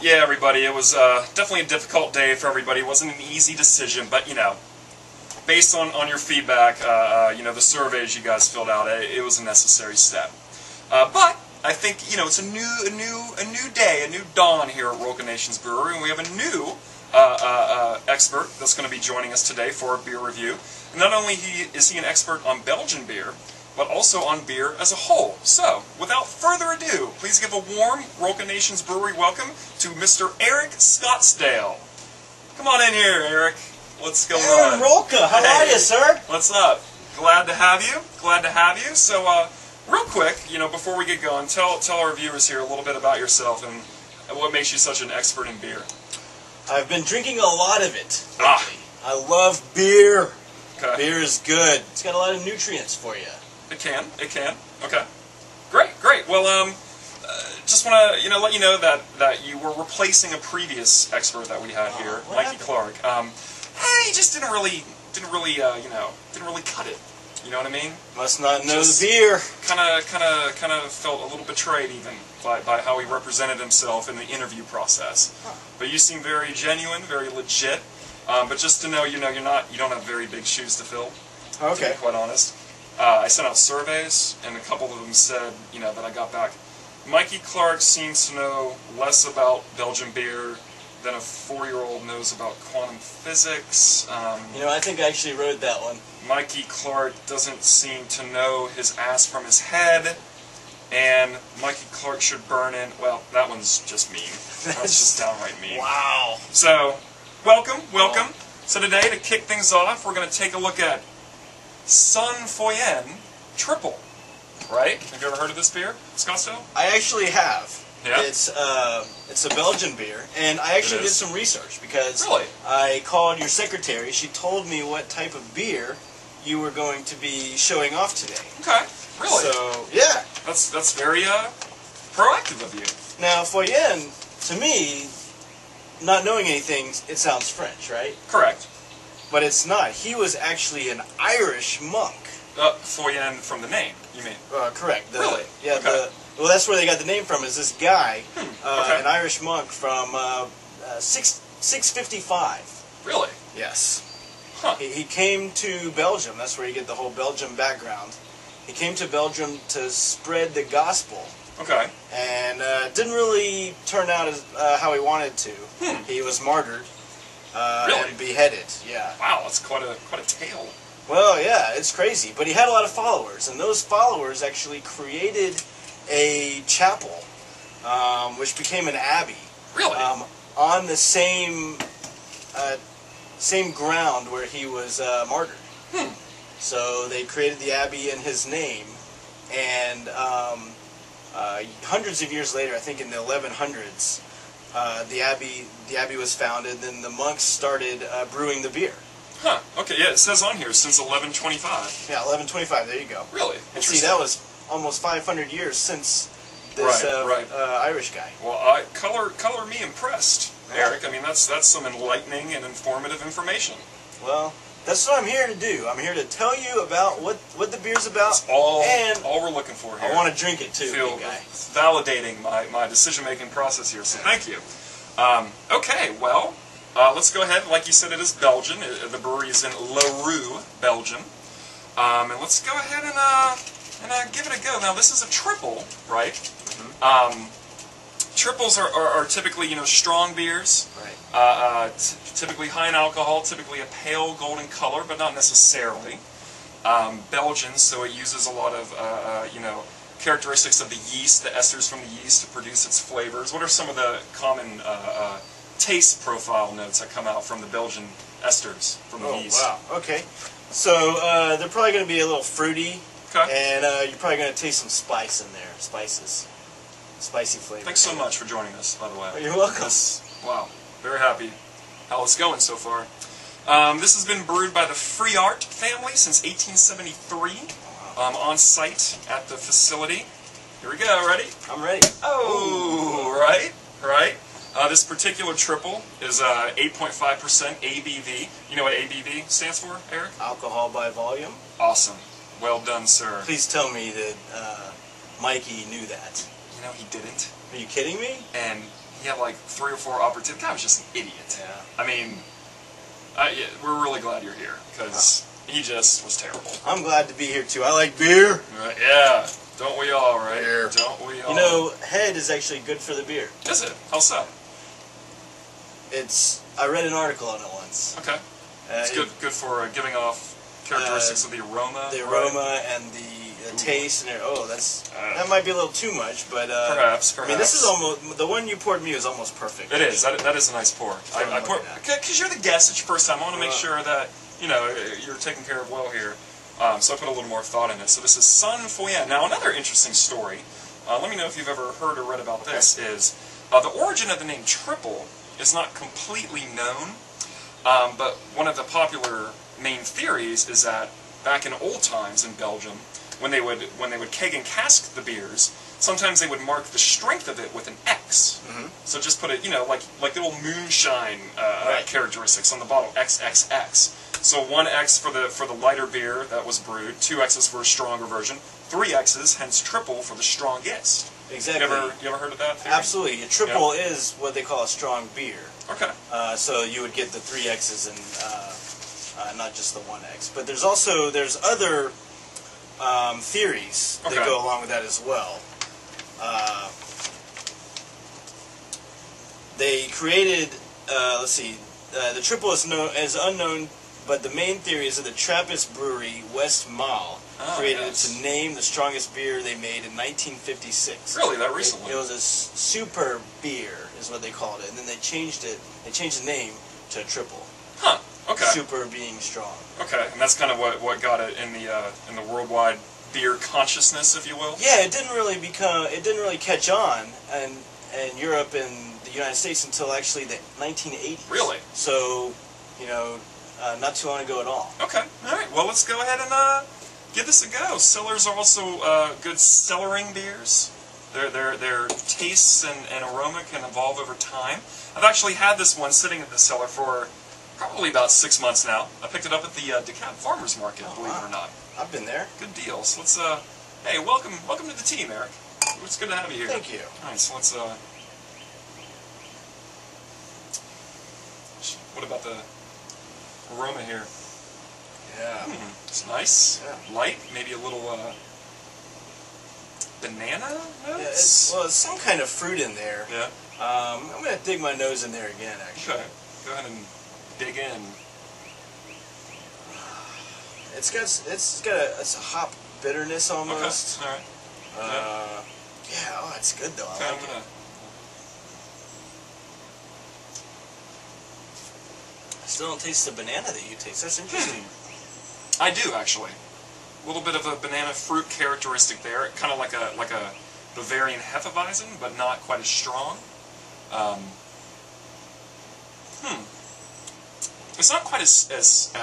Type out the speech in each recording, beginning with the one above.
Yeah, everybody, it was definitely a difficult day for everybody. It wasn't an easy decision, but, you know, based on your feedback, you know, the surveys you guys filled out, it was a necessary step. But I think, you know, it's a new day, a new dawn here at Rolka Nations Brewery, and we have a new expert that's going to be joining us today for a beer review. And not only is he an expert on Belgian beer, but also on beer as a whole. So, without further ado, please give a warm Rolka Nations Brewery welcome to Mr. Eric Scottsdale. Come on in here, Eric. What's going on? Rolka, how are you, sir? What's up? Glad to have you. Glad to have you. So, real quick, you know, before we get going, tell our viewers here a little bit about yourself and what makes you such an expert in beer. I've been drinking a lot of it lately. I love beer. Okay. Beer is good. It's got a lot of nutrients for you. It can. Okay. Great. Well, just want to, you know, let you know that you were replacing a previous expert that we had here, Mikey Clark. He just didn't really cut it. You know what I mean? Must not know the beer. Kind of felt a little betrayed even by how he represented himself in the interview process. But you seem very genuine, very legit. But just to know, you know, you don't have very big shoes to fill. Okay. To be quite honest. I sent out surveys, and a couple of them said, you know, that I got back. Mikey Clark seems to know less about Belgian beer than a 4-year-old knows about quantum physics. You know, I think I actually wrote that one. Mikey Clark doesn't seem to know his ass from his head, and Mikey Clark should burn in. Well, that one's just mean. That's just downright mean. Wow. So, welcome. So today, to kick things off, we're going to take a look at Feuillien Tripel. Right? Have you ever heard of this beer, Scottsdale? I actually have. Yeah? It's a Belgian beer, and I actually did some research because Really? I called your secretary. She told me what type of beer you were going to be showing off today. Okay. Really? So, yeah. That's very proactive of you. Now, Feuillien, to me, not knowing anything, it sounds French, right? Correct. But it's not. He was actually an Irish monk. Feuillien from the name, you mean? Correct. Really? Yeah. Okay. Well, that's where they got the name from. Is this guy, Okay. an Irish monk from 655? Really? Yes. Huh. He came to Belgium. That's where you get the whole Belgium background. He came to Belgium to spread the gospel. Okay. And didn't really turn out as how he wanted to. He was martyred. Really? And beheaded. Yeah. Wow, that's quite a tale. Well, yeah, it's crazy. But he had a lot of followers, and those followers actually created a chapel, which became an abbey. Really? On the same ground where he was martyred. So they created the abbey in his name, and hundreds of years later, I think in the 1100s, the abbey was founded. Then the monks started brewing the beer. Huh. Okay. Yeah, it says on here since 1125. Yeah, 1125. There you go. Really? And see, that was almost 500 years since this Irish guy. Well, color me impressed, Eric. I mean, that's some enlightening and informative information. Well, that's what I'm here to do. I'm here to tell you about what the beer's about. That's all and we're looking for here. I want to drink it too, Feel big guy. validating my decision-making process here. So thank you. Okay. Well. Let's go ahead. Like you said, it is Belgian. The brewery is in Leroux, Belgium. And let's go ahead and give it a go. Now, this is a triple, right? Triples are typically, you know, strong beers. Right. Typically high in alcohol, typically a pale golden color, but not necessarily. Belgian, so it uses a lot of, you know, characteristics of the yeast, the esters from the yeast to produce its flavors. What are some of the common taste profile notes that come out from the Belgian esters from the yeast? Oh, wow. Okay. So, they're probably going to be a little fruity. Okay. And you're probably going to taste some spice in there. Spices. Spicy flavor. Thanks so much for joining us, by the way. You're welcome. Wow. Very happy how it's going so far. This has been brewed by the Feuillien family since 1873 on site at the facility. Here we go. Ready? I'm ready. Oh, right. This particular triple is 8.5% ABV. You know what ABV stands for, Eric? Alcohol by volume. Awesome. Well done, sir. Please tell me that Mikey knew that. You know, he didn't. Are you kidding me? And he had like 3 or 4 opportunities. The guy was just an idiot. Yeah. I mean, yeah, we're really glad you're here, because he just was terrible. I'm glad to be here too. I like beer. Right, yeah. Don't we all, right? Beer. Don't we all? You know, head is actually good for the beer. Is it? How so? I read an article on it once. Okay. It's good for giving off characteristics of the aroma. The aroma and the taste, and that might be a little too much, but perhaps. I mean, this is almost the one you poured me is almost perfect. It is. That is a nice pour. I pour because you're the guest. It's your first time. I want to make sure that you're taken care of well here. So I put a little more thought in it. So this is Feuillien. Now another interesting story. Let me know if you've ever heard or read about this. Is the origin of the name Tripel is not completely known, but one of the popular main theories is that back in old times in Belgium, when they would keg and cask the beers, sometimes they would mark the strength of it with an X. Mm-hmm. So just put it, like the old moonshine characteristics on the bottle, XXX. So 1 X for the lighter beer that was brewed, 2 X's for a stronger version, 3 X's, hence triple for the strongest. Exactly. You ever heard of that theory? Absolutely. A triple is what they call a strong beer. Okay. So you would get the 3 X's and not just the 1 X. But there's other theories that go along with that as well. They created, the triple is unknown, but the main theory is that the Trappist brewery, West Mall, created it to name the strongest beer they made in 1956. Really, that recently? It was a super beer, is what they called it, and then they changed it. They changed the name to triple. Huh. Okay. Super being strong. Okay, and that's kind of what got it in the worldwide beer consciousness, if you will. Yeah, it didn't really catch on in Europe and the United States until actually the 1980s. Really? So, not too long ago at all. Okay. All right. Well, let's go ahead and give this a go. Cellars are also good cellaring beers. Their tastes and aroma can evolve over time. I've actually had this one sitting in the cellar for probably about 6 months now. I picked it up at the DeKalb Farmers Market, believe it or not. I've been there. Good deals. Let's hey, welcome to the team, Eric. It's good to have you here. Thank you. Nice. Let's what about the aroma here? Yeah. It's nice. Yeah. Light, maybe a little banana notes? Yeah, it's some kind of fruit in there. Yeah. I'm going to dig my nose in there again, actually. Okay. Go ahead and dig in. It's a hop bitterness almost. Okay. All right. Yeah, it's good though. I like it. I still don't taste the banana that you taste. That's interesting. I do, actually. A little bit of a banana fruit characteristic there, kind of like a Bavarian Hefeweizen, but not quite as strong. It's not quite as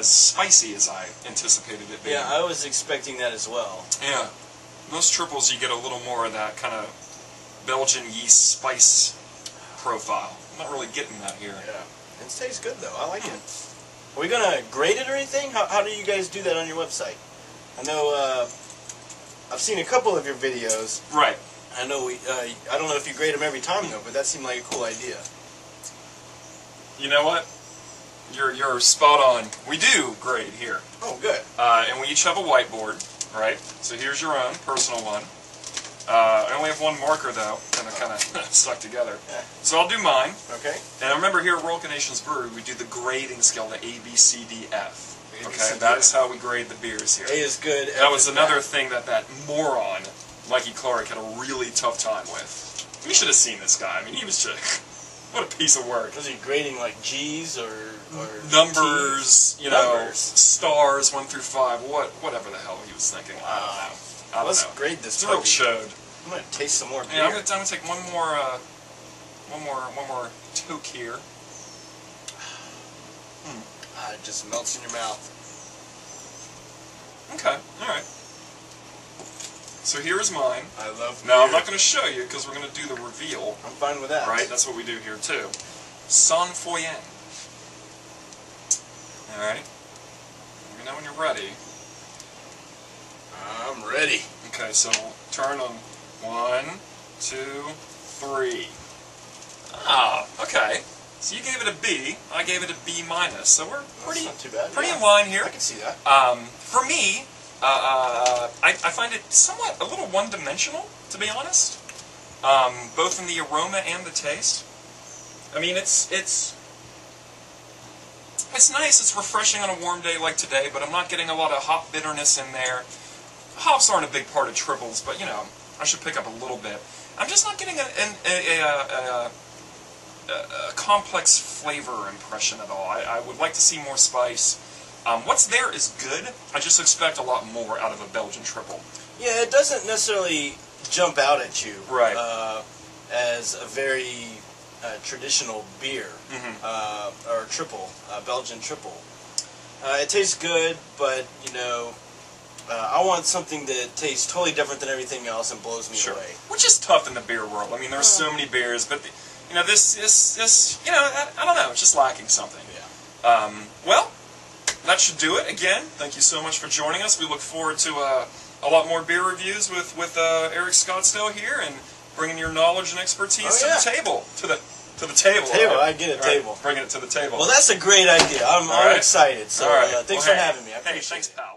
spicy as I anticipated it being. Yeah, I was expecting that as well. Yeah. Most triples, you get a little more of that kind of Belgian yeast spice profile. I'm not really getting that here. Yeah. It tastes good, though. I like it. Are we going to grade it or anything? How do you guys do that on your website? I know I've seen a couple of your videos. Right. I know I don't know if you grade them every time, though, but that seemed like a cool idea. You know what? You're spot on. We do grade here. Oh, good. And we each have a whiteboard, right? So here's your own personal one. I only have one marker, though, and they're kind of stuck together. Yeah. So I'll do mine. Okay. And I remember here at Rolka Nations Brewery, we do the grading scale, the A, B, C, D, F. Okay, ABCDF. that is how we grade the beers here. A is good. That was another thing that moron, Mikey Clark, had a really tough time with. You should have seen this guy. I mean, he was just... What a piece of work. Was he grading like G's or numbers, T's? Numbers. Stars 1 through 5, whatever the hell he was thinking. I don't know. Let's grade this. It's real chode. I'm gonna taste some more beer. Yeah, I'm gonna take one more toke here. It just melts in your mouth. Okay, all right. So here's mine. I love beer. Now I'm not going to show you because we're going to do the reveal. I'm fine with that. Right, that's what we do here too. Feuillien. All right. Let me know when you're ready. I'm ready. Okay, so turn on 1, 2, 3. Ah, okay. So you gave it a B. I gave it a B minus. So we're pretty, not too bad. pretty in line here. I can see that. For me, I find it somewhat a little one-dimensional, to be honest. Both in the aroma and the taste. I mean, it's nice. It's refreshing on a warm day like today, but I'm not getting a lot of hop bitterness in there. Hops aren't a big part of triples, but you know, I should pick up a little bit. I'm just not getting a complex flavor impression at all. I would like to see more spice. What's there is good. I just expect a lot more out of a Belgian triple. Yeah, it doesn't necessarily jump out at you, right? As a very traditional beer, or triple, Belgian triple. It tastes good, but you know, I want something that tastes totally different than everything else and blows me away. Which is tough in the beer world. I mean, there's so many beers, but you know, this, you know, I don't know, it's just lacking something. Yeah. Well, that should do it. Again, thank you so much for joining us. We look forward to a lot more beer reviews with Eric Scottsdale here and bringing your knowledge and expertise to the table, to the table. I get a table. Bringing it to the table. Well, that's a great idea. I'm excited. So thanks for having me. I appreciate it. Thanks, pal.